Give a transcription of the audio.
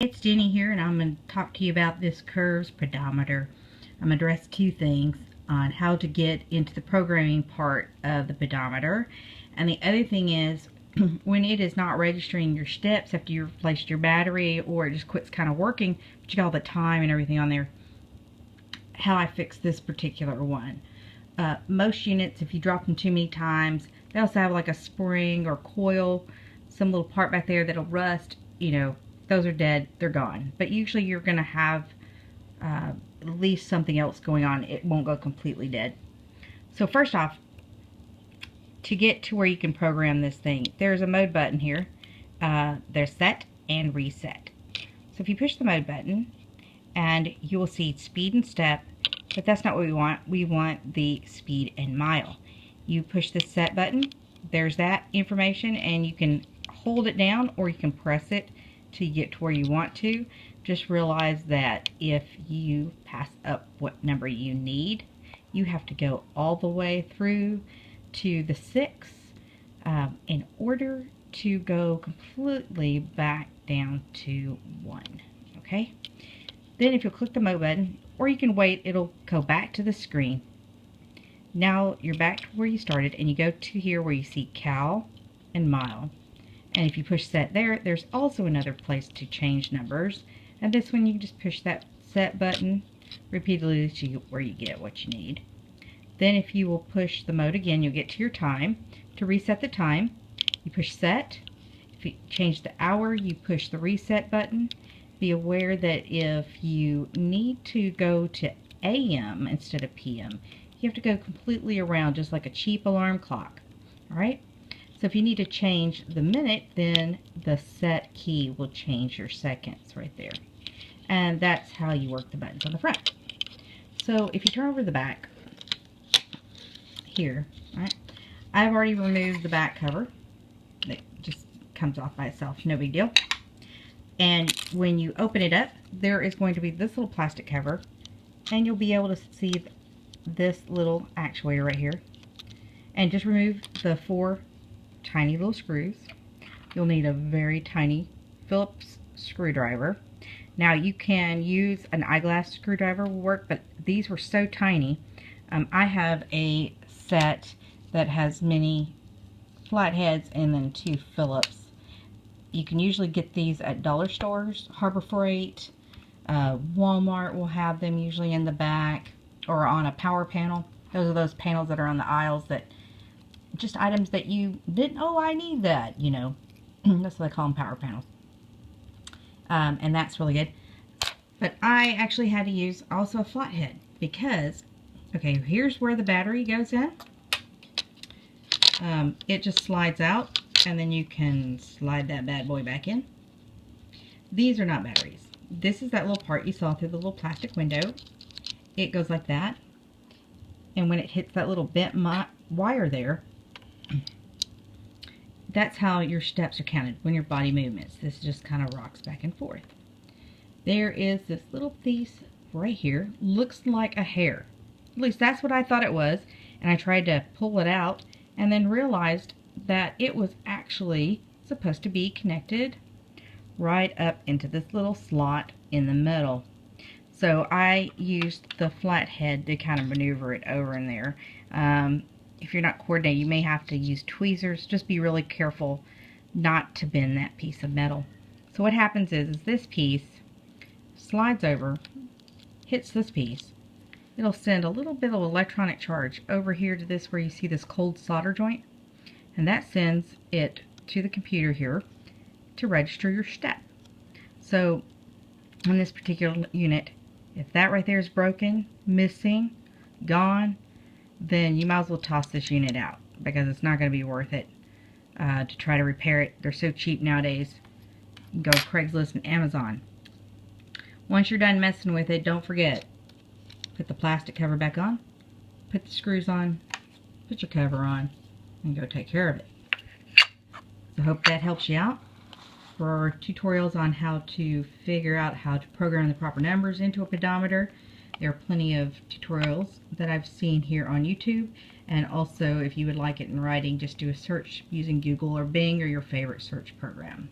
it's Jenny here, and I'm going to talk to you about this Curves pedometer. I'm going to address two things on how to get into the programming part of the pedometer, and the other thing is when it is not registering your steps after you've replaced your battery, or it just quits kind of working, but you got all the time and everything on there, how I fix this particular one. Most units, if you drop them too many times, they also have like a spring or coil, some little part back there that'll rust. You know, those are dead, they're gone. But usually you're going to have at least something else going on. It won't go completely dead. So first off, to get to where you can program this thing, there's a mode button here. There's set and reset. So if you push the mode button, and you will see speed and step, but that's not what we want. We want the speed and mile. You push the set button, there's that information, and you can hold it down or you can press it to get to where you want to. Just realize that if you pass up what number you need, you have to go all the way through to the 6 in order to go completely back down to 1. Okay? Then if you'll click the mode button, or you can wait, it'll go back to the screen. Now you're back to where you started, and you go to here where you see cal and mile. And if you push set there, there's also another place to change numbers. And this one, you can just push that set button repeatedly to where you get what you need. Then if you will push the mode again, you'll get to your time. To reset the time, you push set. If you change the hour, you push the reset button. Be aware that if you need to go to AM instead of PM, you have to go completely around, just like a cheap alarm clock. Alright? So if you need to change the minute, then the set key will change your seconds right there. And that's how you work the buttons on the front. So if you turn over the back here, right, I've already removed the back cover. It just comes off by itself, no big deal. And when you open it up, there is going to be this little plastic cover, and you'll be able to see this little actuator right here. And just remove the 4 tiny little screws. You'll need a very tiny Phillips screwdriver. Now you can use an eyeglass screwdriver will work, but these were so tiny. I have a set that has many flatheads and then 2 Phillips. You can usually get these at dollar stores, Harbor Freight, Walmart will have them usually in the back, or on a power panel. Those are those panels that are on the aisles that just items that you didn't, oh, I need that, you know. That's what they call them, power panels. And that's really good. But I actually had to use also a flathead because, okay, here's where the battery goes in. It just slides out, and then you can slide that bad boy back in. These are not batteries. This is that little part you saw through the little plastic window. It goes like that. And when it hits that little bent wire there, that's how your steps are counted when your body movements. This just kind of rocks back and forth. There is this little piece right here. Looks like a hair. At least that's what I thought it was. And I tried to pull it out and then realized that it was actually supposed to be connected right up into this little slot in the middle. So I used the flathead to kind of maneuver it over in there. If you're not coordinated, you may have to use tweezers. Just be really careful not to bend that piece of metal. So what happens is this piece slides over, hits this piece. It'll send a little bit of electronic charge over here to this where you see this cold solder joint. And that sends it to the computer here to register your step. So on this particular unit, if that right there is broken, missing, gone, then you might as well toss this unit out, because it's not going to be worth it to try to repair it. They're so cheap nowadays. You can go to Craigslist and Amazon. Once you're done messing with it, don't forget, put the plastic cover back on, put the screws on, put your cover on, and go take care of it. So I hope that helps you out. For tutorials on how to figure out how to program the proper numbers into a pedometer, there are plenty of tutorials that I've seen here on YouTube. And also, if you would like it in writing, just do a search using Google or Bing or your favorite search program.